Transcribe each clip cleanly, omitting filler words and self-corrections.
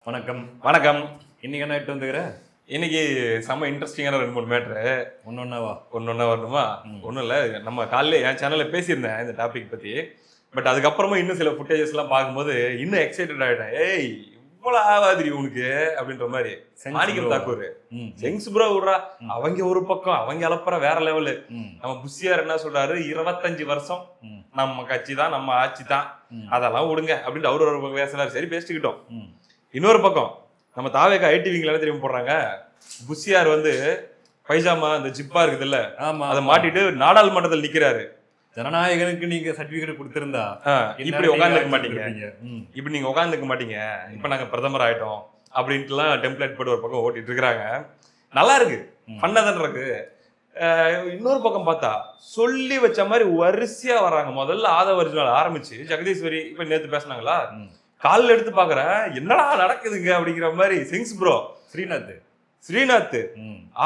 வணக்கம். வணக்கம். இன்னைக்கு என்ன எட்டு வந்துக்கிற? இன்னைக்கு செம்ம இன்ட்ரெஸ்டிங்கான 2-3 மேட்ரு. ஒன்னொன்னாவா? ஒன்னொன்னா வரணுமா? ஒன்றும் இல்லை, நம்ம காலையில் என் சேனலில் பேசியிருந்தேன் இந்த டாபிக் பற்றி. பட் அதுக்கப்புறமா இன்னும் சில ஃபுட்டேஜஸ்லாம் பார்க்கும்போது இன்னும் எக்ஸைட்டட் ஆகிட்டேன். ஏய் இவ்வளோ ஆகாதிரி உனக்கு அப்படின்ற மாதிரி. மாணிக்கம் தாக்கூர் ஜெங்ஸ் ப்ரோ விட்றா, அவங்க ஒரு பக்கம் அவங்க அலப்புற வேற லெவலு. நம்ம புஷியார் என்ன சொல்றாரு, 25 வருஷம் நம்ம கட்சி தான், நம்ம ஆட்சி தான், அதெல்லாம் விடுங்க அப்படின்ட்டு அவரு ஒரு பேசுறாரு. சரி பேசிக்கிட்டோம். இன்னொரு பக்கம் நம்ம தாவேக்கா ஐடிவிங்கள என்ன தெரியும் போடுறாங்க, புஷியார் வந்து பைஜாமா அந்த ஜிப்பா இருக்குதுல்ல, அதை மாட்டிட்டு நாடாளுமன்றத்தில் நிக்கிறாரு. ஜனநாயகனுக்கு நீங்க சர்டிபிகேட் கொடுத்திருந்தா இப்படி உட்காந்துக்க மாட்டீங்க, இப்படி நீங்க உட்காந்துக்க மாட்டீங்க, இப்ப நாங்க பிரதமர் ஆயிட்டோம் அப்படின்ட்டுலாம் டெம்ப்ளேட் போட்டு ஒரு பக்கம் ஓட்டிட்டு இருக்கிறாங்க. நல்லா இருக்கு, பண்ணதான் இருக்கு. இன்னொரு பக்கம் பார்த்தா சொல்லி வச்ச மாதிரி வரிசையா வர்றாங்க. முதல்ல ஆதவ அர்ஜுனால் ஆரம்பிச்சு ஜெகதீஸ்வரி இப்ப நேத்து பேசினாங்களா, காலில் எடுத்து பாக்குறேன் என்னடா நடக்குதுங்க அப்படிங்கிற மாதிரி. சிங்ஸ் ப்ரோ, ஸ்ரீநாத்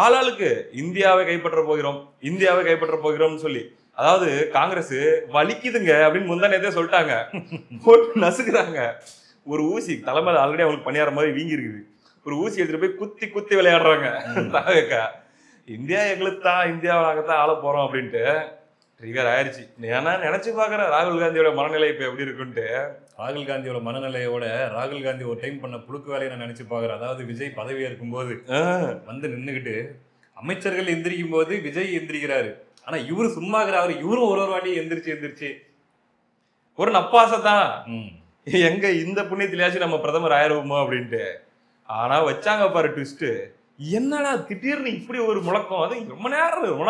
ஆளாளுக்கு இந்தியாவை கைப்பற்ற போகிறோம், இந்தியாவை கைப்பற்ற போகிறோம்னு சொல்லி, அதாவது காங்கிரஸ் வலிக்குதுங்க அப்படின்னு முந்தானே சொல்லிட்டாங்க, போட்டு நசுக்குறாங்க. ஒரு ஊசி தலைமையில ஆல்ரெடி அவங்களுக்கு பணியாற மாதிரி வீங்கி இருக்குது, ஒரு ஊசி எடுத்துட்டு போய் குத்தி குத்தி விளையாடுறாங்க. தாவேக்கா இந்தியா எங்களுக்கு தான், இந்தியாவாகத்தான் ஆள போறோம் அப்படின்ட்டு ட்ரிகர் ஆயிடுச்சு. ஏன்னா நினைச்சு பாக்குறேன் ராகுல் காந்தியோட மனநிலை இப்ப எப்படி இருக்குன்ட்டு. ராகுல் காந்தியோட மனநிலையோட ராகுல் காந்தி ஒரு டைம் பண்ண புழுக்கு வேலையை நான் நினைச்சு பாக்குறேன். அதாவது விஜய் பதவியா இருக்கும் போது வந்து நின்றுகிட்டு அமைச்சர்கள் எந்திரிக்கும் போது விஜய் எந்திரிக்கிறாரு, ஆனா இவரு சும்மாகிறாரு, இவரும் ஒரு வாட்டி எந்திரிச்சு ஒரு நப்பாசத்தான், எங்க இந்த புண்ணியத்திலேயாச்சும் நம்ம பிரதமர் ஆயிடுவோமோ அப்படின்ட்டு. ஆனா வச்சாங்க பாரு ட்விஸ்ட். என்னடா திடீர்னு இப்படி ஒரு முழக்கம், அது ரொம்ப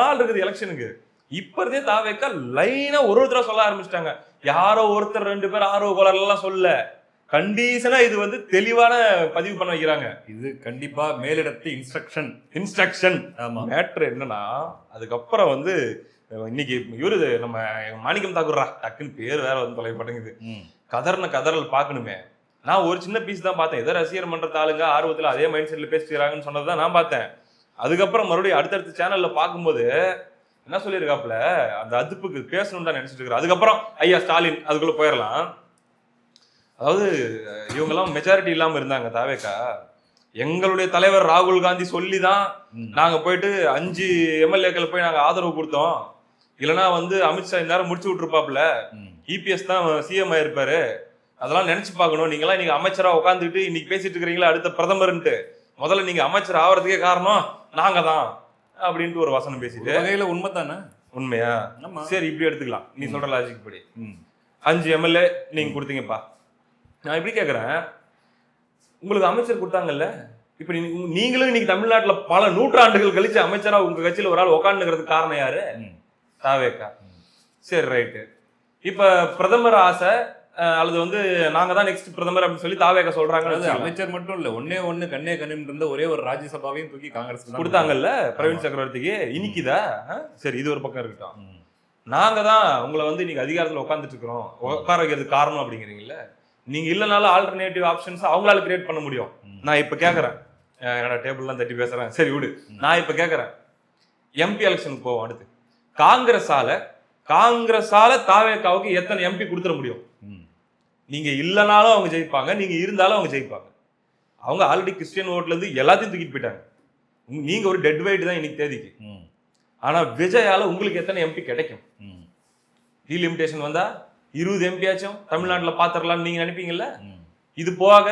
நாள் இருக்குது எலெக்ஷனுக்கு. இப்ப இருந்தே தாவேக்கா லைனா ஒருத்தர சொல்ல ஆரம்பிச்சிட்டாங்க. யாரோ ஒருத்தர் 2 பேர் ஆர்வ கோளாறுலாம் சொல்ல, கண்டிஷனா இது வந்து தெளிவான பதிவு பண்ண வைக்கிறாங்க. இது கண்டிப்பா மேலிடத்து இன்ஸ்ட்ரக்ஷன். ஆமா, மேட்ரு என்னன்னா அதுக்கப்புறம் வந்து இன்னைக்கு இவரு நம்ம மாணிக்கம் தாக்கூர்ரா, டக்குன்னு பேர் வேற வந்து தொலை மாட்டேங்குது, கதறல் பார்க்கணுமே. நான் ஒரு சின்ன பீஸ் தான் பார்த்தேன். ஏதோ ரசிகர் மன்றத்து ஆளுங்க ஆர்வத்தில் அதே மைண்ட் செட்ல பேசிக்கிறாங்கன்னு சொன்னதுதான் நான் பார்த்தேன். அதுக்கப்புறம் மறுபடியும் அடுத்தடுத்த சேனல்ல பார்க்கும்போது என்ன சொல்லியிருக்காப்புல, அந்த அதுப்புக்கு பேசணும்னு தான் நினைச்சிட்டு இருக்கிறேன். அதுக்கப்புறம் ஐயா ஸ்டாலின் அதுக்குள்ள போயிடலாம். அதாவது இவங்கெல்லாம் மெஜாரிட்டி இல்லாம இருந்தாங்க தாவேக்கா. எங்களுடைய தலைவர் ராகுல் காந்தி சொல்லிதான் நாங்க போயிட்டு 5 எம்எல்ஏக்கள் போய் நாங்க ஆதரவு கொடுத்தோம். இல்லைன்னா வந்து அமித்ஷா இந்நேரம் முடிச்சு விட்டுருப்பாப்புல, இபிஎஸ் தான் சிஎம் ஆயிருப்பாரு. அதெல்லாம் நினைச்சு பார்க்கணும். நீங்களாம் இன்னைக்கு அமைச்சரா உட்காந்துட்டு இன்னைக்கு பேசிட்டு இருக்கிறீங்களா அடுத்த பிரதமர்ன்ட்டு, முதல்ல நீங்க அமைச்சர் ஆகிறதுக்கே காரணம் நாங்க தான் அப்படின்ட்டு ஒரு வசனம் பேசிட்டு. வகையில உண்மைதானே? உண்மையா? சரி இப்படி எடுத்துக்கலாம், நீ சொல்ற லாஜிக் படி 5 எம்எல்ஏ நீங்க கொடுத்தீங்கப்பா. நான் எப்படி கேட்கறேன், உங்களுக்கு அமைச்சர் கொடுத்தாங்கல்ல, இப்ப நீங்களும் இன்னைக்கு தமிழ்நாட்டுல பல நூற்றாண்டுகள் கழிச்சு அமைச்சரா உங்க கட்சியில ஒரு ஆள் உட்காந்துக்கிறதுக்கு காரணம் யாரு? தாவேக்கா. சரி ரைட்டு, இப்ப பிரதமர் ஆசை அல்லது வந்து நாங்க தான் நெக்ஸ்ட் பிரதமர் அப்படின்னு சொல்லி தாவேக்கா சொல்றாங்க. அமைச்சர் மட்டும் இல்ல, ஒன்னே கண்ணே கண்ணு இருந்த ஒரே ஒரு ராஜ்யசபாவையும் தூக்கி காங்கிரஸ் கொடுத்தாங்கல்ல பிரவீன் சக்கரவர்த்திக்கு. இன்னைக்குதா சரி, இது ஒரு பக்கம் இருக்கட்டும். நாங்க தான் உங்களை வந்து இன்னைக்கு அதிகாரத்துல உட்காந்துட்டு இருக்கிறோம், உட்கார வைக்கிறதுக்கு காரணம் அப்படிங்கிறீங்கல்ல. நீங்க இல்லைனாலும் ஆல்டர்னேட்டிவ் ஆப்ஷன்ஸ் அவங்களால கிரியேட் பண்ண முடியும். நான் இப்ப கேட்கறேன், என்னோட டேபிள்லாம் தட்டி பேசுறேன், சரி விடு. நான் இப்ப கேட்கறேன், எம்பி எலெக்ஷனுக்கு போவோம். அடுத்து காங்கிரஸால தாவேக்காவுக்கு எத்தனை எம்பி கொடுத்துட முடியும்? நீங்க இல்லைனாலும் அவங்க ஜெயிப்பாங்க, நீங்க இருந்தாலும் அவங்க ஜெயிப்பாங்க. அவங்க ஆல்ரெடி கிறிஸ்டியன் ஓட்ல இருந்து எல்லாத்தையும் தூக்கிட்டு போயிட்டாங்க. நீங்க ஒரு டெட் வெயிட் தான் இன்னைக்கு தேதிக்கு. ஆனா விஜயால உங்களுக்கு எத்தனை எம்பி கிடைக்கும்? டீலிமிட்டேஷன் வந்தா 20 எம்பி ஆச்சும் தமிழ்நாட்டுல பாத்திரலாம்னு நீங்க நினைப்பீங்கல்ல. இது போக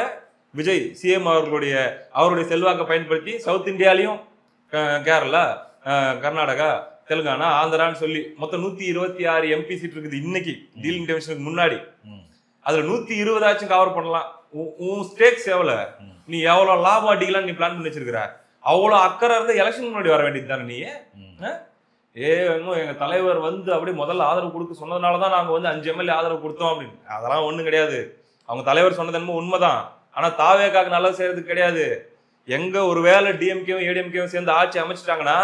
விஜய் சிஎம் அவருடைய செல்வாக்கை பயன்படுத்தி சவுத் இந்தியாலையும் கேரளா, கர்நாடகா, தெலுங்கானா, ஆந்திரான்னு சொல்லி மொத்தம் 126 எம்பி சீட் இருக்குது இன்னைக்கு டீலிமிட்டேஷனுக்கு முன்னாடி. அதுல 120 ஆச்சும் கவர் பண்ணலாம். உன் ஸ்டேக்ஸ் எவ்வளவு, நீ எவ்வளவு லாபம் அடிக்கலாம் நீ பிளான் பண்ணி வச்சிருக்கிற, அவ்வளவு அக்கறை இருந்தா எலெக்ஷன் முன்னாடி வர வேண்டியது தானே நீ. எங்க தலைவர் வந்து அப்படியே முதல்ல ஆதரவு கொடுக்க சொன்னதுனாலதான் நாங்க வந்து 5 எம்எல்ஏ ஆதரவு கொடுத்தோம் அப்படின்னு. அதெல்லாம் ஒண்ணும் கிடையாது. அவங்க தலைவர் சொன்னது என்னமோ உண்மைதான், ஆனா தாவேக்காக்கு நல்லது செய்யறதுக்கு கிடையாது. எங்க ஒரு வேலை டிஎம்கேவும் ஏடிஎம்கேவும் சேர்ந்து ஆட்சி அமைச்சிட்டாங்கன்னா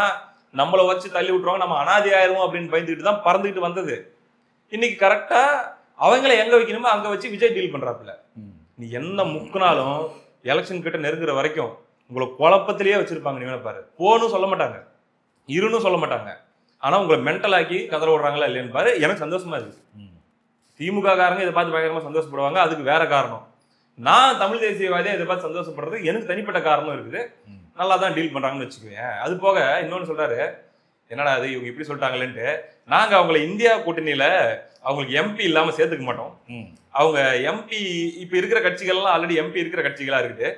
நம்மளை வச்சு தள்ளி விட்டுருவாங்க, நம்ம அனாதி ஆயிரும் அப்படின்னு பயந்துட்டு தான் பறந்துட்டு வந்தது. இன்னைக்கு கரெக்டா அவங்கள எங்க வைக்கணுமோ அங்க வச்சு விஜய் டீல் பண்றாப்புல. நீ என்ன முக்குனாலும் எலெக்ஷன் கிட்ட நெருங்குற வரைக்கும் உங்களை குழப்பத்திலேயே வச்சிருப்பாங்க. நீ பாரு, போன்னு சொல்ல மாட்டாங்க, இருன்னு சொல்ல மாட்டாங்க, ஆனா உங்களை மென்டல் ஆக்கி கதற விடுறாங்களா இல்லைன்னு பாரு. எனக்கு சந்தோஷமா இருக்கு. திமுக காரங்க இதை பார்த்து பயங்கரமா சந்தோஷப்படுவாங்க, அதுக்கு வேற காரணம். நான் தமிழ் தேசியவாதியா இதை பார்த்து சந்தோஷப்படுறது எனக்கு தனிப்பட்ட காரணம் இருக்குது. நல்லா தான் டீல் பண்றாங்கன்னு வச்சுக்குவேன். அது போக இன்னொன்னு சொல்றாரு, என்னடா அது இவங்க இப்படி சொல்லிட்டாங்களேன்ட்டு, நாங்க அவங்கள இந்தியா கூட்டணியில அவங்களுக்கு எம்பி இல்லாம சேர்த்துக்க மாட்டோம். அவங்க எம்பி இப்ப இருக்கிற கட்சிகள்லாம் ஆல்ரெடி எம்பி இருக்கிற கட்சிகளா இருக்குது,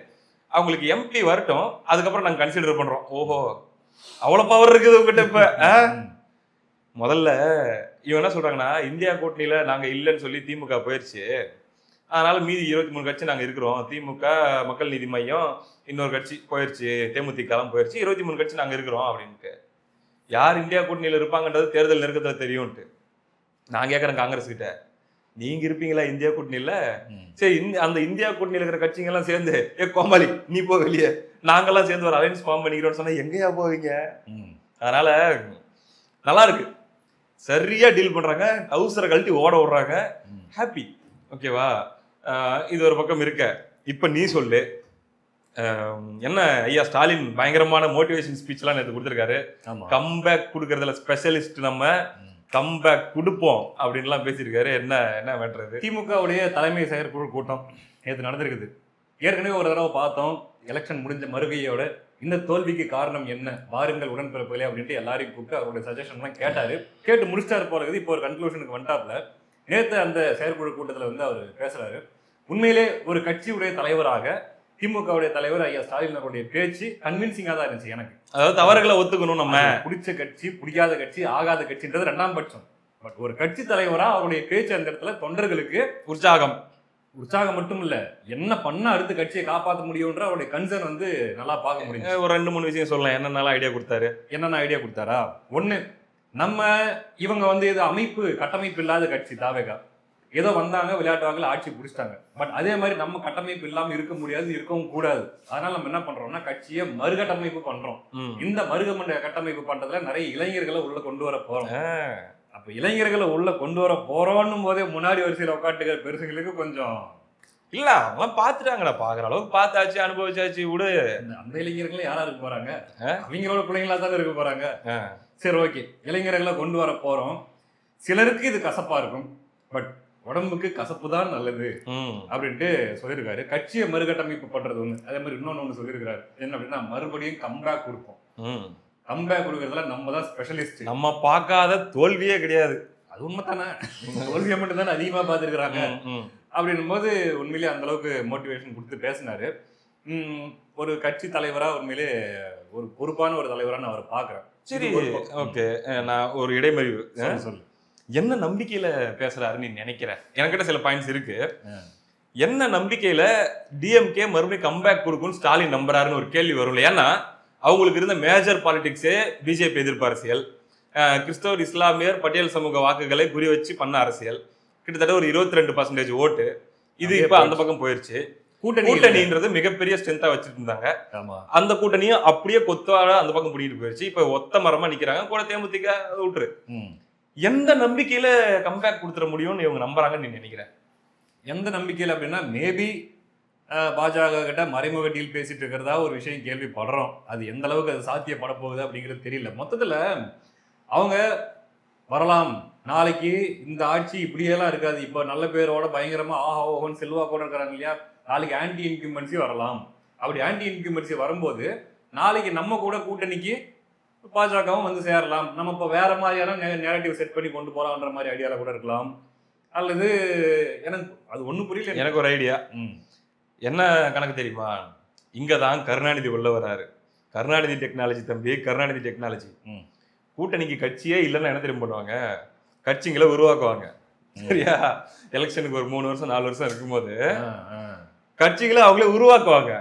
அவங்களுக்கு எம்பி வரட்டும், அதுக்கப்புறம் நாங்க கன்சிடர் பண்றோம். ஓஹோ, அவ்வளவு பவர் இருக்குது உங்ககிட்ட. இப்ப முதல்ல இவன் என்ன சொல்றாங்கன்னா, இந்தியா கூட்டணியில நாங்க இல்லைன்னு சொல்லி திமுக போயிருச்சு, அதனால மீதி 23 கட்சி நாங்க இருக்கிறோம். திமுக, மக்கள் நீதி மையம், இன்னொரு கட்சி போயிருச்சு, தேமுதிக போயிருச்சு, 23 கட்சி நாங்க இருக்கிறோம் அப்படின்ட்டு. யார் இந்தியா கூட்டணியில இருப்பாங்கன்றது தேர்தல் நெருக்கத்துல தெரியும்ட்டு. நான் கேட்கறேன் காங்கிரஸ் கிட்ட, நீங்க இருப்பீங்களா இந்தியா கூட்டணியில? சரி, அந்த இந்தியா கூட்டணியில இருக்கிற கட்சிங்க எல்லாம் சேர்ந்து, கோமாளி நீ போ வெளியே, நாங்கெல்லாம் சேர்ந்து ஒரு அலைன்ஸ் ஃபார்ம் பண்ணிக்கிறோம்னு சொன்னா எங்கேயா போவீங்க? அதனால நல்லா இருக்கு, சரியா டீல் பண்றாங்க, டவுசரை கழட்டி ஓட விடுறாங்க, ஹாப்பி. ஓகேவா? இது ஒரு பக்கம் இருக்க. இப்ப நீ சொல்லு, என்ன ஐயா ஸ்டாலின் பயங்கரமான மோட்டிவேஷன் ஸ்பீச் எல்லாம் நேற்று கொடுத்திருக்காரு. கம்பேக் கொடுக்கறதுல ஸ்பெஷலிஸ்ட், நம்ம கம்பேக் கொடுப்போம் அப்படின்லாம் பேசியிருக்காரு. என்ன பண்றது? திமுகவுடைய தலைமை செயற்குழு கூட்டம் நேற்று நடந்திருக்குது. ஏற்கனவே ஒரு தடவை பார்த்தோம், எலெக்ஷன் முடிஞ்ச மறுகையோட இந்த தோல்விக்கு காரணம் என்ன, வாருங்கள் உடன்பிறப்புகளே அப்படின்ட்டு எல்லாரையும் கூப்பிட்டு அவருடைய சஜஷன்லாம் கேட்டு முடிச்சிட்டாரு போல இருக்குது. இப்போ ஒரு கன்க்ளூஷனுக்கு வந்துட்டாப்ல. நேற்று அந்த செயற்குழு கூட்டத்தில் வந்து அவர் பேசுறாரு. உண்மையிலே ஒரு கட்சியுடைய தலைவராக திமுகவுடைய தலைவர் ஐயா ஸ்டாலின் அவருடைய பேச்சு கன்வின்சிங்கா தான் இருந்துச்சு எனக்கு. அதாவது தவறுகளை ஒத்துக்கணும், நம்ம பிடிச்ச கட்சி, பிடிக்காத கட்சி, ஆகாத கட்சின்றது 2ஆம் பட்சம். பட் ஒரு கட்சி தலைவரா அவருடைய பேச்சு அந்த இடத்துல தொண்டர்களுக்கு உற்சாகம் மட்டும் இல்ல, என்ன பண்ண அடுத்த கட்சியை காப்பாற்ற முடியும்ன்ற அவருடைய கன்சர்ன் வந்து நல்லா பார்க்க முடியும். ஒரு 2-3 விஷயம் சொல்லலாம். என்னென்ன ஐடியா கொடுத்தாரா? ஒண்ணு, நம்ம இவங்க வந்து ஏதோ கட்டமைப்பு இல்லாத கட்சி தாவேகா, ஏதோ வந்தாங்க, விளையாட்டு வாக்கில் ஆட்சி பிடிச்சிட்டாங்க. பட் அதே மாதிரி நம்ம கட்டமைப்பு இல்லாம இருக்க முடியாது, இருக்கவும் கூடாது. அதனால நம்ம என்ன பண்றோம்னா கட்சியை மறுகட்டமைப்பு பண்றோம். இந்த கட்டமைப்பு பண்றதுல நிறைய இளைஞர்களை உள்ள கொண்டு வர போறோம். அப்ப இளைஞர்களை உள்ள கொண்டு வர போறோம்னும் போதே முன்னாடி வரிசையில் உட்காந்துக்கிற பெருசுங்களுக்கு கொஞ்சம் இல்ல, அவங்க பாத்துட்டாங்கடா, பாக்குற அளவுக்கு பார்த்தாச்சு, அனுபவிச்சாச்சு விடு. அந்த இளைஞர்கள் யாரா இருக்க போறாங்க? அவங்களோட பிள்ளைங்களா தானே இருக்க போறாங்க. சரி, ஓகே, இளைஞர்களை கொண்டு வர போறோம். சிலருக்கு இது கசப்பா இருக்கும், பட் உடம்புக்கு கசப்பு தான் நல்லது அப்படின்ட்டு சொல்லியிருக்காரு. கட்சியை மறுகட்டமைப்பு பண்றது ஒண்ணு, அதே மாதிரி இன்னொன்னு சொல்லியிருக்காரு. என்ன அப்படின்னா, மறுபடியும் கம்பேக் கொடுப்போம். கம்பேக் கொடுக்கறதுல நம்ம தான் ஸ்பெஷலிஸ்ட், நம்ம பார்க்காத தோல்வியே கிடையாது. அது உண்மைதானே, தோல்வியை மட்டும் தானே அதிகமா பார்த்துருக்குறாங்க. அப்படின்னும் போது உண்மையிலேயே அந்த அளவுக்கு மோட்டிவேஷன் கொடுத்து பேசினாரு. ஒரு கட்சி தலைவரா உண்மையிலே ஒரு பொறுப்பான ஒரு தலைவரா நான் அவரை பாக்குறேன். சரி, ஓகே, நான் ஒரு இடைமறிவு சொல்லு. என்ன நம்பிக்கையில பேசுறாரு நீ நினைக்கிற? என்கிட்ட சில பாயிண்ட்ஸ் இருக்கு. என்ன நம்பிக்கையில டிஎம்கே மறுபடியும் கம்பேக் கொடுக்கும்னு ஸ்டாலின் நம்புறாருன்னு ஒரு கேள்வி வரும். ஏன்னா அவங்களுக்கு இருந்த மேஜர் பாலிடிக்ஸே பிஜேபி எதிர்ப்பு அரசியல், கிறிஸ்தவர், இஸ்லாமியர், பட்டியல் சமூக வாக்குகளை குறி வச்சு பண்ண அரசியல், கிட்டத்தட்ட ஒரு 22% ஓட்டு. இது இப்ப அந்த பக்கம் போயிருச்சு. கூட்டணின்றது மிகப்பெரிய ஸ்ட்ரென்த்தா வச்சுட்டு இருந்தாங்க. அந்த கூட்டணியும் அப்படியே கொத்தாட அந்த பக்கம் பிடிக்கிட்டு போயிருச்சு. இப்ப ஒத்த மரமா நிக்கிறாங்க. கூட தேமுதிக விட்டுரு. எந்த நம்பிக்கையில கம்பேக் கொடுத்துட முடியும்னு இவங்க நம்புறாங்கன்னு நீ நினைக்கிற? எந்த நம்பிக்கையில அப்படின்னா, மேபி பாஜக கிட்ட மறைமுக டீல் பேசிட்டு இருக்கிறதா ஒரு விஷயம் கேள்விப்படுறோம். அது எந்த அளவுக்கு அது சாத்தியப்பட போகுது அப்படிங்கிறது தெரியல. மொத்தத்துல அவங்க வரலாம், நாளைக்கு இந்த ஆட்சி இப்படியெல்லாம் இருக்காது, இப்போ நல்ல பேரோட பயங்கரமா ஆஹா ஓஹோன்னு செல்வா கூட இருக்கிறாங்க இல்லையா, நாளைக்கு ஆன்டி இன்கியூமென்சி வரலாம். அப்படி ஆன்டி இன்கியூமென்சி வரும்போது நாளைக்கு நம்ம கூட கூட்டணிக்கு பாஜகவும் வந்து சேரலாம். நம்ம இப்போ வேற மாதிரியான நேரட்டிவ் செட் பண்ணி கொண்டு போகலான்ற மாதிரி ஐடியாவில் கூட இருக்கலாம். அல்லது எனக்கு அது ஒன்றும் புரியல. எனக்கு ஒரு ஐடியா. என்ன கணக்கு தெரியுமா? இங்கே தான் கருணாநிதி உள்ள வராரு. கருணாநிதி டெக்னாலஜி தம்பி, கருணாநிதி டெக்னாலஜி. கூட்டணிக்கு கட்சியே இல்லைன்னா என்ன தெரியும் பண்ணுவாங்க? கட்சிங்களை உருவாக்குவாங்க. சரியா? எலெக்ஷனுக்கு ஒரு 3 வருஷம் 4 வருஷம் இருக்கும்போது கட்சிகளை அவங்களே உருவாக்குவாங்க.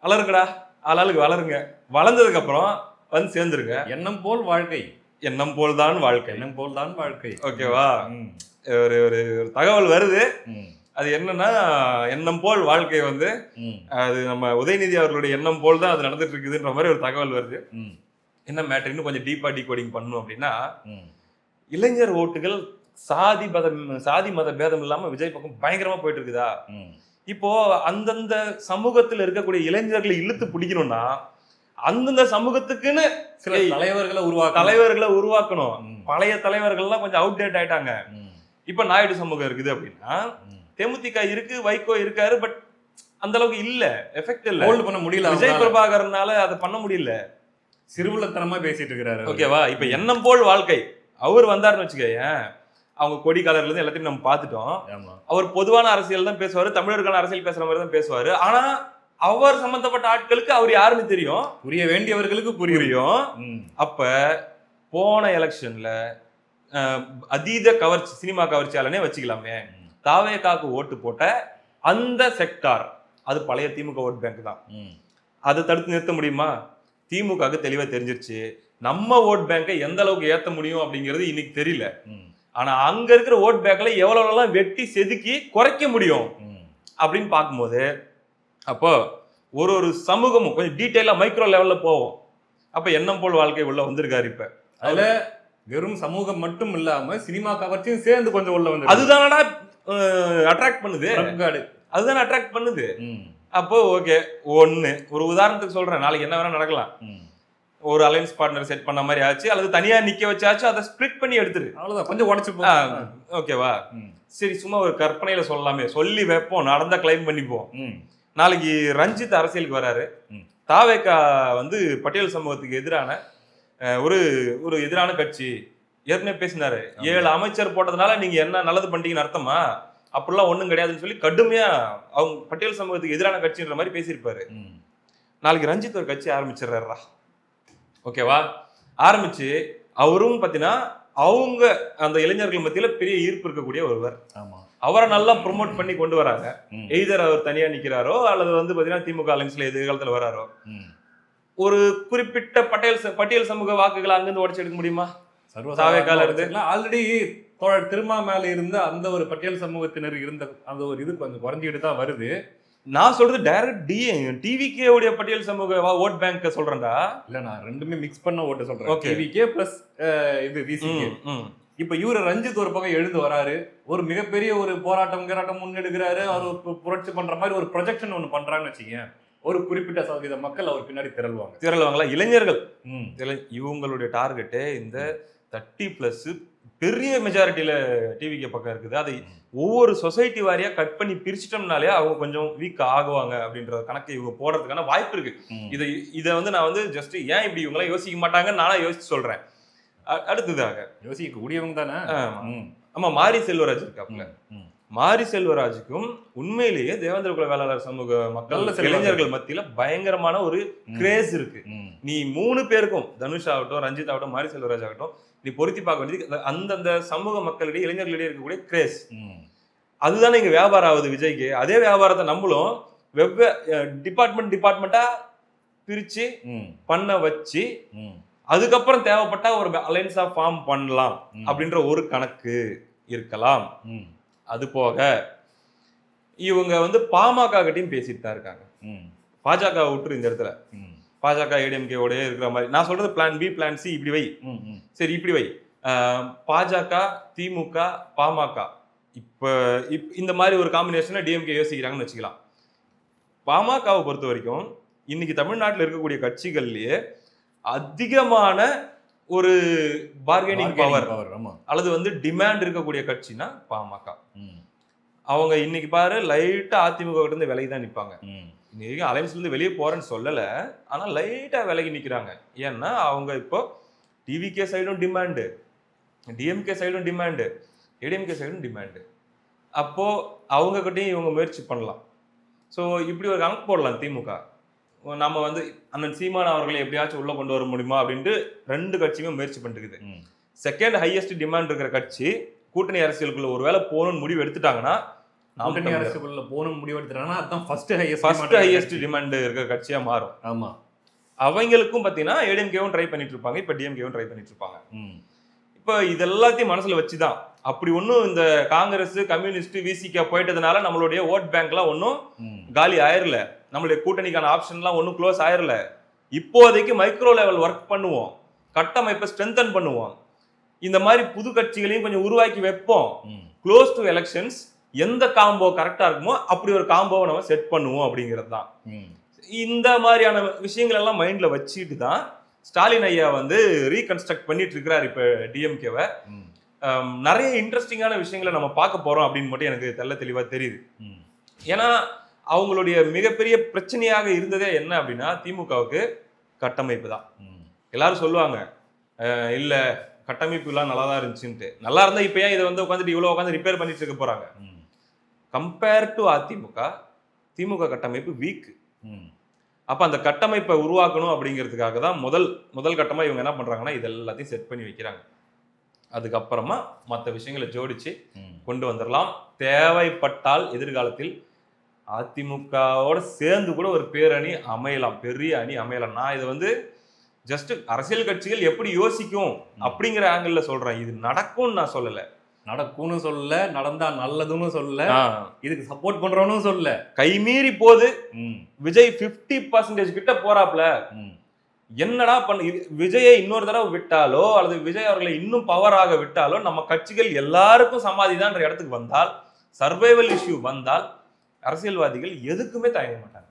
வளருங்கடா, ஆளாளுக்கு வளருங்க. வளர்ந்ததுக்கு அப்புறம் வந்து சேர்ந்துருங்க. எண்ணம் போல் வாழ்க்கை, எண்ணம் போல் தான் வாழ்க்கை, எண்ணம் போல் தான் வாழ்க்கை. ஓகேவா? ஒரு ஒரு தகவல் வருது. அது என்னன்னா, எண்ணம் போல் வாழ்க்கை வந்து அது நம்ம உதயநிதி அவர்களுடைய எண்ணம் போல் தான் அது நடந்துட்டு இருக்குதுன்ற மாதிரி ஒரு தகவல் வருது. என்ன மேட்டர் இன்னும் கொஞ்சம் டீப்பா டீகோடிங் பண்ணணும் அப்படின்னா, இளைஞர் ஓட்டுகள் சாதி மத பேதம் இல்லாம விஜய் பக்கம் பயங்கரமா போயிட்டு இருக்குதா? இப்போ அந்தந்த சமூகத்துல இருக்கக்கூடிய இளைஞர்களை இழுத்து பிடிக்கணும்னா அந்தந்த சமூகத்துக்குன்னு சில தலைவர்களை உருவாக்கணும். பழைய தலைவர்கள்லாம் கொஞ்சம் அவுடேட் ஆயிட்டாங்க. இப்ப நாயுடு சமூகம் இருக்குது அப்படின்னா தேமுதிக இருக்கு, வைகோ இருக்காரு, பட் அந்த அளவுக்கு இல்ல, எஃபெக்ட் இல்ல. ஹோல்ட் பண்ண முடியல. விஜய் பிரபாகரனால அதை பண்ண முடியல. சிறுவுலத்தனமா பேசிட்டு இருக்காரு. ஓகேவா? இப்ப எண்ணம் போல் வாழ்க்கை அவர் வந்தாருன்னு வச்சுக்கேன், அவங்க கொடி கலர்ல இருந்து எல்லாத்தையும் நம்ம பார்த்துட்டோம். அவர் பொதுவான அரசியல் தான் பேசுவாரு, தமிழருக்கான அரசியல் பேசுற மாதிரி தான் பேசுவாரு. ஆனா அவர் சம்பந்தப்பட்ட ஆட்களுக்கு அவர் யாருன்னு தெரியும், புரிய வேண்டியவர்களுக்கு புரியும். அப்ப போன எலெக்ஷன்ல அதீத கவர்ச்சி, சினிமா கவர்ச்சியாலனே வச்சுக்கலாமே, தாவேகாக்கு ஓட்டு போட்ட அந்த செக்டார் அது பழைய திமுக ஓட் பேங்க் தான். அதை தடுத்து நிறுத்த முடியுமா? திமுக தெளிவா தெரிஞ்சிருச்சு, நம்ம ஓட் பேங்கை எந்த அளவுக்கு ஏத்த முடியும் அப்படிங்கிறது இன்னைக்கு தெரியல. ஆனா அங்க இருக்கிற ஓட் பேங்க்ல எவ்வளவு வெட்டி செதுக்கி குறைக்க முடியும் அப்படின்னு பார்க்கும்போது, அப்போ ஒரு சமூகமும் கொஞ்சம் டீட்டெயிலா மைக்ரோ லெவல்ல போவோம். அப்ப எண்ணம் போல் வாழ்க்கை உள்ள வந்திருக்காரு. இப்ப அதுல வெறும் சமூகம் மட்டும் இல்லாம சினிமா கவர்ச்சியும் சேர்ந்து கொஞ்சம் உள்ள வந்து அதுதானடா அட்ராக்ட் பண்ணுது, அதுதானே அட்ராக்ட் பண்ணுது. அப்போ ஓகே, ஒரு உதாரணத்துக்கு சொல்றேன், நாளைக்கு என்ன வேணா நடக்கலாம். ஒரு அலைன்ஸ் பார்ட்னர் செட் பண்ண மாதிரி ஆச்சு, அல்லது தனியா நிக்க வச்சாச்சு, அதை ஸ்பிளிட் பண்ணி எடுத்துரு, அவ்வளவுதான், கொஞ்சம் உடச்சு ஓகேவா? சரி, சும்மா ஒரு கற்பனையில சொல்லலாமே, சொல்லி வைப்போம், நடந்தா கிளைம் பண்ணிப்போம். நாளைக்கு ரஞ்சித் அரசியலுக்கு வராரு, தாவேகா பட்டியல் சமூகத்துக்கு எதிரான ஒரு எதிரான கட்சி, ஏற்கனவே பேசினாரு, 7 அமைச்சர் போட்டதுனால நீங்க என்ன நல்லது பண்ணிட்டீங்கன்னு அர்த்தமா? அப்படிலாம் ஒண்ணும் கிடையாதுன்னு சொல்லி கடுமையா அவங்க பட்டியல் சமூகத்துக்கு எதிரான கட்சின்ற மாதிரி பேசியிருப்பாரு. நாளைக்கு ரஞ்சித் ஒரு கட்சி ஆரம்பிச்சிடுறாரா, ஓகேவா? ஆரம்பிச்சு அவரும் பாத்தீங்கன்னா அவங்க அந்த இளைஞர்கள் மத்தியில பெரிய ஈர்ப்பு இருக்கக்கூடிய ஒருவர், அவரை நல்லா ப்ரொமோட் பண்ணி கொண்டு வராங்க. எய்தர் அவர் தனியா நிக்கிறாரோ அல்லது பாத்தீங்கன்னா திமுக அலைன்ஸ்ல எதிர்காலத்துல வராரோ, ஒரு குறிப்பிட்ட பட்டியல் சமூக வாக்குகளை அங்கிருந்து உடச்சு எடுக்க முடியுமா? தாவேகால இருந்து ஆல்ரெடி தோழர் திருமா மேல இருந்த அந்த ஒரு பட்டியல் சமூகத்தினர் இருந்த அந்த ஒரு இது கொஞ்சம் குறைஞ்சிட்டு தான் வருது. நான் சொல்றது டைரக்ட் டிவிகே உடைய பட்டியல் சமூக ஓட் பேங்க் சொல்றேன்டா. இல்ல, நான் ரெண்டுமே மிக்ஸ் பண்ண ஓட்டு சொல்றேன். டிவிகே பிளஸ் இது விசிகே. இப்ப இவரு ரஞ்சித் ஒரு பக்கம் எழுந்து வராரு, ஒரு மிகப்பெரிய ஒரு போராட்டம் முன்னெடுக்கிறாரு, அவர் புரட்சி பண்ற மாதிரி ஒரு ப்ரொஜெக்ஷன் ஒண்ணு பண்றாங்கன்னு வச்சுக்கேன், ஒரு குறிப்பிட்ட சதவீத மக்கள் அவர் பின்னாடி திரளுவாங்களா? இளைஞர்கள் இவங்களுடைய டார்கெட்டே இந்த 30+ பெரிய மெஜாரிட்டியில டிவிக்கு பக்கம் இருக்குது. அதை ஒவ்வொரு சொசைட்டி வாரியா கட் பண்ணி பிரிச்சிட்டோம்னாலே அவங்க கொஞ்சம் வீக் ஆகுவாங்க அப்படின்ற கணக்கு இவங்க போடுறதுக்கான வாய்ப்பு இருக்கு. இதை நான் ஜஸ்ட் ஏன் இப்படி இவங்க எல்லாம் யோசிக்க மாட்டாங்கன்னு நானா யோசிச்சு சொல்றேன். அடுத்ததாக யோசிக்க கூடியவங்க தானே. ஆமா, மாரி செல்வராஜ் இருக்காப்புல. மாரி செல்வராஜுக்கும் உண்மையிலேயே தேவேந்திர குல வேளாளர் சமூக மக்கள் இளைஞர்கள் மத்தியில பயங்கரமான ஒரு கிரேஸ் இருக்கு. நீ 3 பேருக்கும், தனுஷ் ஆகட்டும், ரஞ்சித் ஆகட்டும், மாரி செல்வராஜ் ஆகட்டும், நீ பொருத்தி பார்க்க வேண்டியது அந்தந்த சமூக மக்களிடையே இளைஞர்களிடையே இருக்கக்கூடிய கிரேஸ். அதுதானே இங்க வியாபாரம் ஆகுது விஜய்க்கு. அதே வியாபாரத்தை நம்மளும் வெவ்வேறு டிபார்ட்மெண்டா பிரிச்சு பண்ண வச்சு அதுக்கப்புறம் தேவைப்பட்டா ஒரு அலைன்ஸா ஃபார்ம் பண்ணலாம் அப்படின்ற ஒரு கணக்கு இருக்கலாம். அது போக இவங்க பாமக கிட்டையும் பேசிட்டு தான் இருக்காங்க. பாஜக விட்டுரு இந்த இடத்துல, பாஜக ஏடிஎம்கே ஓட இருக்கிற மாதிரி. நான் சொல்றது பிளான் பி பிளான் சி, இப்படி வை. சரி, இப்படி வை. பாஜக, திமுக, பாமக இப்ப இந்த மாதிரி ஒரு காம்பினேஷன்ல டிஎம்கே யோசிக்கிறாங்கன்னு வச்சுக்கலாம். பாமகவை பொறுத்த வரைக்கும் இன்னைக்கு தமிழ்நாட்டில் இருக்கக்கூடிய கட்சிகள்லயே அதிகமான ஒரு பார்கெனிங் பவர் அல்லது டிமாண்ட் இருக்கக்கூடிய கட்சினா பாமக. அவங்க இன்னைக்கு பாரு லைட்டா அதிமுக கிட்ட இருந்து விலகி தான் நிற்பாங்க. இன்னைக்கு அலைன்ஸ்ல இருந்து வெளியே போறேன்னு சொல்லல, ஆனா லைட்டா விலகி நிக்கிறாங்க. ஏன்னா அவங்க இப்போ டிவிகே சைடும் டிமாண்டு, டிஎம்கே சைடும் டிமாண்டு, ஏடிஎம்கே சைடும் டிமாண்டு. அப்போ அவங்க கிட்டையும் இவங்க முயற்சி பண்ணலாம். ஸோ இப்படி ஒரு கணக்கு போடலாம். திமுக நம்ம அண்ணன் சீமான் அவர்களை எப்படியாச்சும் உள்ள கொண்டு வர முடியுமா அப்படின்ட்டு 2 கட்சியுமே முயற்சி பண்ணிருக்குது. செகண்ட் ஹையஸ்ட் டிமாண்ட் இருக்கிற கட்சி கூட்டணி அரசியலுக்குள்ள ஒருவேளை போகணும்னு முடிவு எடுத்துட்டாங்கன்னா, கூட்டணி அரசியலுக்குள்ள போகணும் முடிவு எடுத்துட்டாங்கன்னா அதான் ஃபர்ஸ்ட் ஹையஸ்ட் டிமாண்ட் இருக்கிற கட்சியா மாறும். ஆமா, அவங்களுக்கும் பாத்தீங்கன்னா ஏடிஎம்கேவும் ட்ரை பண்ணிட்டு இருப்பாங்க, இப்ப டிஎம்கேவும் ட்ரை பண்ணிட்டு இருப்பாங்க. இப்ப இது எல்லாத்தையும் மனசுல வச்சுதான் அப்படி ஒன்னும் இந்த காங்கிரஸ், கம்யூனிஸ்ட், விசிகே போயிட்டதுனால நம்மளுடைய ஓட் பேங்க்லாம் ஒன்னும் காலி ஆயிரல, நம்மளுடைய கூட்டணிக்கான ஆப்ஷன்லாம் ஒன்னும் க்ளோஸ் ஆயிரல. இப்போதைக்கு மைக்ரோ லெவல் ஒர்க் பண்ணுவோம், கட்டமைப்பை ஸ்ட்ரென்தன் பண்ணுவோம், இந்த மாதிரி புது கட்சிகளையும் கொஞ்சம் உருவாக்கி வைப்போம். க்ளோஸ் டு எலெக்ஷன்ஸ் எந்த காம்போ கரெக்டா இருக்குமோ அப்படி ஒரு காம்போவை நம்ம செட் பண்ணுவோம் அப்படிங்கிறது தான். இந்த மாதிரியான விஷயங்கள் எல்லாம் மைண்ட்ல வச்சுட்டு தான் ஸ்டாலின் ஐயா ரீகன்ஸ்ட்ரக்ட் பண்ணிட்டு இருக்கிறார் இப்ப டிஎம்கேவை. நிறைய இன்ட்ரெஸ்டிங்கான விஷயங்களை நம்ம பார்க்க போறோம் அப்படின்னு மட்டும் எனக்கு தெள்ள தெளிவா தெரியுது. ஏன்னா அவங்களுடைய மிகப்பெரிய பிரச்சனையாக இருந்ததே என்ன அப்படின்னா திமுகவுக்கு கட்டமைப்பு தான். எல்லாரும் சொல்லுவாங்க இல்ல கட்டமைப்பு எல்லாம் நல்லா தான் இருந்துச்சுன்ட்டு. நல்லா இருந்தா இப்ப ஏன் இதை வந்து உட்காந்துட்டு இவ்வளவு உட்காந்து ரிப்பேர் பண்ணிட்டு இருக்க போறாங்க? கம்பேர் டு அதிமுக, திமுக கட்டமைப்பு வீக். அப்ப அந்த கட்டமைப்பை உருவாக்கணும் அப்படிங்கிறதுக்காக தான் முதல் கட்டமா இவங்க என்ன பண்றாங்கன்னா இது எல்லாத்தையும் செட் பண்ணி வைக்கிறாங்க. அதுக்கப்புறமா மற்ற விஷயங்களை ஜோடிச்சு கொண்டு வந்துடலாம். தேவைப்பட்டால் எதிர்காலத்தில் அதிமுகவோட சேர்ந்து கூட ஒரு பேரணி அமையலாம், பெரிய அணி அமையலாம். நான் இதை வந்து ஜஸ்ட் அரசியல் கட்சிகள் எப்படி யோசிக்கும் அப்படிங்கிற ஆங்கிள் சொல்றேன். இது நடக்கும்னு நான் சொல்லல, நடக்கும்னு சொல்லல, நடந்தா நல்லதுன்னு சொல்லல, இதுக்கு சப்போர்ட் பண்றவனு சொல்லல. கைமீறி போது விஜய் 50% கிட்ட போறாப்ல. என்னடா பண்ண விஜயை இன்னொரு தடவை விட்டாலோ அல்லது விஜய் அவர்களை இன்னும் பவராக விட்டாலோ நம்ம கட்சிகள் எல்லாருக்கும் சமாதிதான்ற இடத்துக்கு வந்தால், சர்வைவல் இஷ்யூ வந்தால் அரசியல்வாதிகள் எதுக்குமே தயங்க மாட்டாங்க.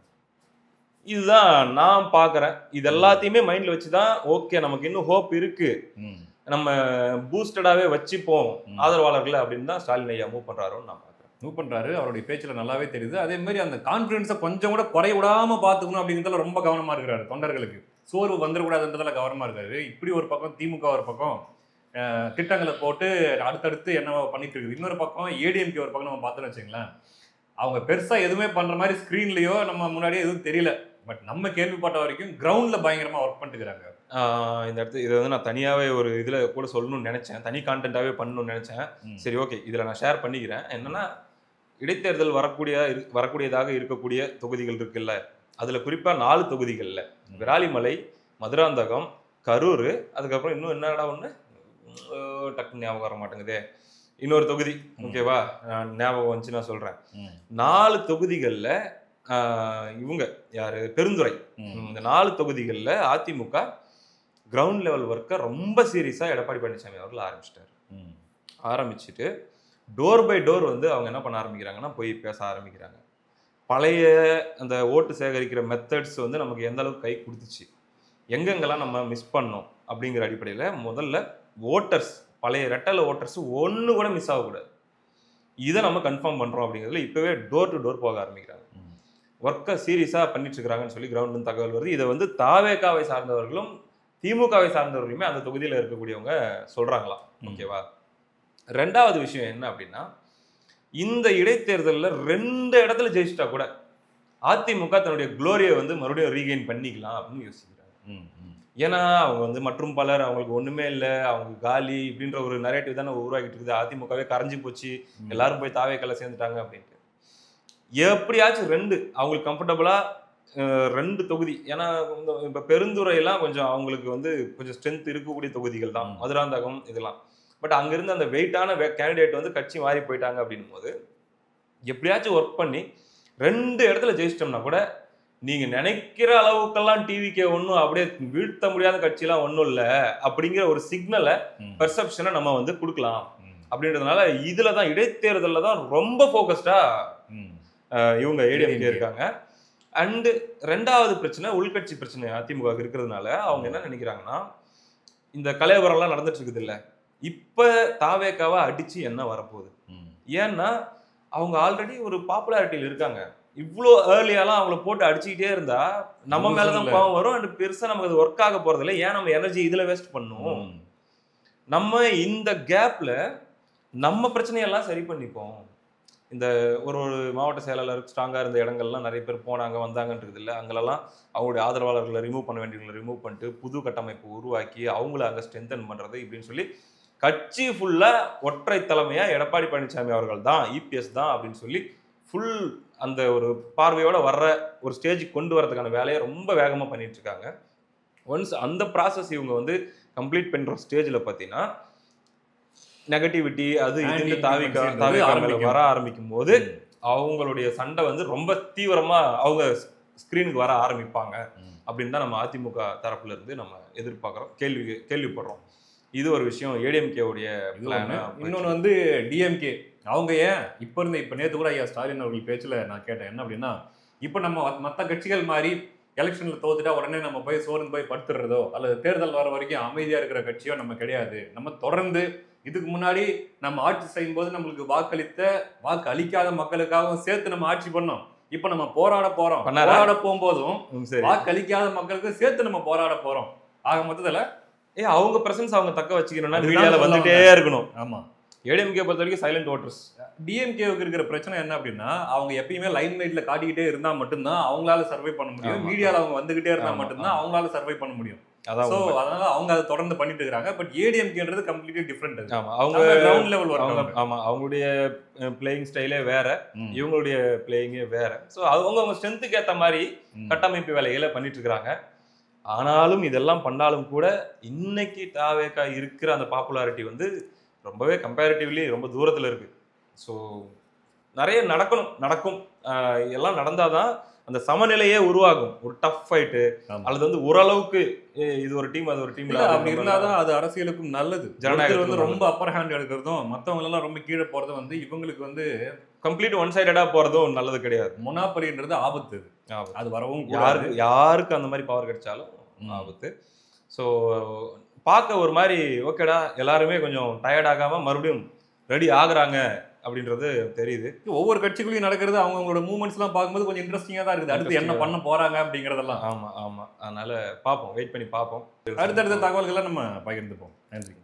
இதுதான் நான் பாக்குறேன். இது எல்லாத்தையுமே மைண்ட்ல வச்சுதான் ஓகே நமக்கு இன்னும் ஹோப் இருக்கு, நம்ம பூஸ்டடாவே வச்சுப்போம் ஆதரவாளர்களை அப்படின்னு தான் ஸ்டாலின் ஐயா மூவ் பண்றாருன்னு நான் பாக்குறேன். மூவ் பண்றாரு, அவருடைய பேச்சுல நல்லாவே தெரியுது. அதே மாதிரி அந்த கான்பிடன்ஸை கொஞ்சம் கூட குறைய விடாம பாத்துக்கணும் அப்படிங்கிறதுல ரொம்ப கவனமா இருக்கிறாரு. தொண்டர்களுக்கு சோர்வு வந்துடக்கூடாதுன்றதுல கவனமா இருக்காரு. இப்படி ஒரு பக்கம் திமுக ஒரு பக்கம் திட்டங்களை போட்டு அடுத்தடுத்து என்ன பண்ணிட்டு இருக்குது, இன்னொரு பக்கம் ஏடிஎம்கே ஒரு பக்கம் நம்ம பார்த்தோன்னு வச்சுங்களேன், அவங்க பெருசா எதுவுமே பண்ற மாதிரி ஸ்கிரீன்லயோ நம்ம முன்னாடியே எதுவும் தெரியல. பட் நம்ம கேள்விப்பட்ட வரைக்கும் கிரவுண்ட்ல பயங்கரமா ஒர்க் பண்ணிட்டு இருக்காங்க. இந்த இடத்துல இதை வந்து நான் தனியாவே ஒரு இதுல கூட சொல்லணும்னு நினைச்சேன், தனி கான்டென்ட்டாவே பண்ணணும்னு நினைச்சேன். சரி ஓகே, இதுல நான் ஷேர் பண்ணிக்கிறேன். என்னன்னா இடைத்தேர்தல் வரக்கூடியதாக இருக்கக்கூடிய தொகுதிகள் இருக்குல்ல, அதுல குறிப்பா 4 தொகுதிகள்ல விராலிமலை, மதுராந்தகம், கரூர், அதுக்கப்புறம் இன்னும் என்னடா ஒண்ணு டக்குன்னு ஞாபகம் வர மாட்டேங்குதே, இன்னொரு தொகுதி. ஓகேவா, ஞாபகம் வந்துச்சு நான் சொல்றேன். 4 தொகுதிகள்ல இவங்க யாரு பெருந்துறை, இந்த 4 தொகுதிகள்ல அதிமுக கிரவுண்ட் லெவல் ஒர்க்கை ரொம்ப சீரியஸா எடப்பாடி பழனிசாமி அவர்கள் ஆரம்பிச்சுட்டு டோர் பை டோர் வந்து அவங்க என்ன பண்ண ஆரம்பிக்கிறாங்கன்னா போய் பேச ஆரம்பிக்கிறாங்க. பழைய அந்த ஓட்டு சேகரிக்கிற மெத்தட்ஸ் வந்து நமக்கு எந்த அளவுக்கு கை கொடுத்துச்சு, எங்கெங்கெல்லாம் நம்ம மிஸ் பண்ணோம் அப்படிங்கிற அடிப்படையில் முதல்ல ஓட்டர்ஸ், பழைய ரெட்டல ஓட்டர்ஸ் ஒன்று கூட மிஸ் ஆகக்கூடாது, இதை நம்ம கன்ஃபார்ம் பண்ணுறோம் அப்படிங்கிறதுல இப்போவே டோர் டு டோர் போக ஆரம்பிக்கிறாங்க. ஒர்க்கை சீரியஸாக பண்ணிட்டு இருக்கிறாங்கன்னு சொல்லி கிரவுண்ட் தகவல் வருது. இதை வந்து தாவேகாவை சார்ந்தவர்களும் திமுகவை சார்ந்தவர்களுமே அந்த தொகுதியில் இருக்கக்கூடியவங்க சொல்றாங்களாம். ஓகேவா, ரெண்டாவது விஷயம் என்ன அப்படின்னா, இந்த இடைத்தேர்தலில் 2 இடத்துல ஜெயிச்சிட்டா கூட அதிமுக தன்னுடைய குளோரியை வந்து மறுபடியும் ரீகெயின் பண்ணிக்கலாம் அப்படின்னு யோசிக்கிறாங்க. ஏன்னா அவங்க வந்து மற்றும் பலர் அவங்களுக்கு ஒண்ணுமே இல்லை, அவங்க காலி இப்படின்ற ஒரு நரேட்டிவ் தானே உருவாக்கிட்டு இருக்குது. அதிமுகவே கரைஞ்சி போச்சு, எல்லாரும் போய் தாவேக்கால சேர்ந்துட்டாங்க அப்படின்ட்டு. எப்படியாச்சும் 2 அவங்களுக்கு கம்ஃபர்டபுளா 2 தொகுதி, ஏன்னா இப்ப பெருந்துறையெல்லாம் கொஞ்சம் அவங்களுக்கு வந்து கொஞ்சம் ஸ்ட்ரென்த் இருக்கக்கூடிய தொகுதிகள் தான், மதுராந்தகம் இதெல்லாம். பட் அங்கிருந்து அந்த வெயிட்டான கேண்டிடேட் வந்து கட்சி மாறி போயிட்டாங்க அப்படின்னும் போது எப்படியாச்சும் ஒர்க் பண்ணி 2 இடத்துல ஜெயிச்சிட்டோம்னா கூட நீங்க நினைக்கிற அளவுக்கெல்லாம் டிவிக்கே ஒன்றும் அப்படியே வீழ்த்த முடியாத கட்சியெல்லாம் ஒன்றும் இல்லை அப்படிங்கிற ஒரு சிக்னலை, பெர்செப்ஷனை நம்ம வந்து கொடுக்கலாம் அப்படின்றதுனால இதுல தான் இடைத்தேர்தலில் தான் ரொம்ப ஃபோக்கஸ்டா இவங்க ஏடிஎம்கே இருக்காங்க. அண்டு 2வது பிரச்சனை உள்கட்சி பிரச்சனை அதிமுக இருக்கிறதுனால அவங்க என்ன நினைக்கிறாங்கன்னா, இந்த கலைவரம்லாம் நடந்துட்டு இருக்குது இல்ல, இப்ப தாவேக்காவை அடிச்சு என்ன வரப்போகுது, ஏன்னா அவங்க ஆல்ரெடி ஒரு பாப்புலாரிட்டியில் இருக்காங்க. இவ்வளோ ஏர்லியாலாம் அவங்கள போட்டு அடிச்சுக்கிட்டே இருந்தா நம்ம மேலதான் பாவம் வரும். அண்ட் பெருசா நமக்கு அது ஒர்க் ஆக போறது இல்லை. ஏன் நம்ம எனர்ஜி இதுல வேஸ்ட் பண்ணும், நம்ம இந்த கேப்ல நம்ம பிரச்சனையெல்லாம் சரி பண்ணிப்போம். இந்த ஒரு மாவட்ட செயலாளர் ஸ்ட்ராங்காக இருந்த இடங்கள்லாம் நிறைய பேர் போனாங்க வந்தாங்கன்றது இல்லை, அங்கெல்லாம் அவங்களுடைய ஆதரவாளர்களை ரிமூவ் பண்ண வேண்டியவங்களை ரிமூவ் பண்ணிட்டு புது கட்டமைப்பு உருவாக்கி அவங்கள அங்கே ஸ்ட்ரென்தன் பண்ணுறது இப்படின்னு சொல்லி கட்சி ஃபுல்லாக ஒற்றை தலைமையாக எடப்பாடி பழனிசாமி அவர்கள் தான், இபிஎஸ் தான் அப்படின்னு சொல்லி ஃபுல் அந்த ஒரு பார்வையோட வர்ற ஒரு ஸ்டேஜுக்கு கொண்டு வரதுக்கான வேலையை ரொம்ப வேகமாக பண்ணிட்டு இருக்காங்க. ஒன்ஸ் அந்த ப்ராசஸ் இவங்க வந்து கம்ப்ளீட் பண்ணுற ஸ்டேஜில் பார்த்தீங்கன்னா நெகட்டிவிட்டி அது இது தாவிக்கா வர ஆரம்பிக்கும் போது அவங்களுடைய சண்டை வந்து ரொம்ப தீவிரமா அவங்க ஸ்கிரீனுக்கு வர ஆரம்பிப்பாங்க அப்படின்னு தான் நம்ம அதிமுக தரப்புல இருந்து நம்ம எதிர்பார்க்கிறோம், கேள்விப்படுறோம். இது ஒரு விஷயம் ஏடிஎம்கே உடைய பிளான். இன்னொன்று வந்து டிஎம்கே அவங்க ஏன் இப்போ நேற்று கூட ஐயா ஸ்டாலின் அவர்கள் பேச்சுல நான் கேட்டேன் என்ன அப்படின்னா, இப்போ நம்ம மற்ற கட்சிகள் மாதிரி எலெக்ஷன்ல தோத்துட்டா உடனே நம்ம போய் சோர்ந்து போய் படுத்துடுறதோ அல்லது தேர்தல் வர வரைக்கும் அமைதியா இருக்கிற கட்சியோ நம்ம கிடையாது. நம்ம தொடர்ந்து இதுக்கு முன்னாடி நம்ம ஆட்சி செய்யும் போது நம்மளுக்கு வாக்கு அளிக்காத மக்களுக்காகவும் சேர்த்து நம்ம ஆட்சி பண்ணோம். இப்ப நம்ம போராட போறோம். பண்ணாரா? போராட போகும்போதும் சரி. வாக்கு அளிக்காத மக்களுக்கு சேர்த்து நம்ம போராட போறோம். ஆக மொத்தத்துல அவங்க பிரசன்ஸ் அவங்க தக்க வச்சுக்கணும்னா அதுதான் மீடியால சொல்ல வந்துட்டே வந்தேன். இருக்கணும். ஆமா. ஏடிஎம்கே பொறுத்த வரைக்கும் சைலண்ட் ஓட்டர்ஸ். டிஎம்கேவுக்கு இருக்கிற பிரச்சனை என்ன அப்படின்னா, அவங்க எப்பயுமே லைம் லைட்ல காட்டிக்கிட்டே இருந்தா மட்டும்தான் அவங்களால சர்வை பண்ண முடியும். ஆமா. மீடியால அவங்க வந்துகிட்டே இருந்தா ஆமா, மட்டும்தான் ஆமா. அவங்களால சர்வை பண்ண முடியும். அதான் சோ உண்மை. அதனால அவங்க அதை தொடர்ந்து பண்ணிட்டு இருக்காங்க. பட் ஏடிஎம்கேன்றது கம்ப்ளீட்லி டிஃபரெண்ட். அது ஆமா அவங்க கிரவுண்ட் லெவல் அவங்க ஒர்க். ஆமா அவங்களுடைய பிளேயிங் ஸ்டைலே வேற, இவங்களுடைய பிளேயிங்கே வேற. ஸோ அவங்க ஸ்ட்ரென்த்துக்கு ஏற்ற மாதிரி கட்டமைப்பு வேலைகளை பண்ணிட்டு இருக்காங்க. ஆனாலும் இதெல்லாம் பண்ணாலும் கூட இன்னைக்கு தாவேகா இருக்கிற அந்த பாப்புலாரிட்டி வந்து ரொம்பவே கம்பேரிட்டிவ்லி ரொம்ப தூரத்துல இருக்கு. ஸோ நிறைய நடக்கும். எல்லாம் நடந்தாதான் அந்த சமநிலையே உருவாகும். ஒரு டஃப் ஃபைட்டு அல்லது வந்து ஓரளவுக்கு இது ஒரு டீம் அது ஒரு டீம் அப்படி இருந்தாதான் அது அரசியலுக்கும் நல்லது. ஜனநாயகத்துக்கு வந்து ரொம்ப அப்பர் ஹேண்ட் எடுக்கிறதும் மத்தவங்க எல்லாம் ரொம்ப கீழே போறதும் வந்து இவங்களுக்கு வந்து கம்ப்ளீட் ஒன் சைடடா போறதும் நல்லது கிடையாது. மொனாபலின்றது ஆபத்து. அது வரவும் யாருக்கு அந்த மாதிரி பவர் கிடைச்சாலும் ஆபத்து. ஸோ பார்க்க ஒரு மாதிரி ஓகேடா எல்லாருமே கொஞ்சம் டயர்ட் ஆகாம மறுபடியும் ரெடி ஆகுறாங்க அப்படின்றது தெரியுது. ஒவ்வொரு கட்சிக்குள்ளேயும் நடக்கிறது அவங்களோட மூவ்மெண்ட்ஸ் எல்லாம் பார்க்கும்போது கொஞ்சம் இன்ட்ரெஸ்டிங்கா தான் இருக்குது. அடுத்து என்ன பண்ண போறாங்க அப்படிங்கறதெல்லாம். ஆமா. அதனால பார்ப்போம், வெயிட் பண்ணி பார்ப்போம். அடுத்தடுத்த தகவல்களை நம்ம பகிர்ந்துப்போம். நன்றி.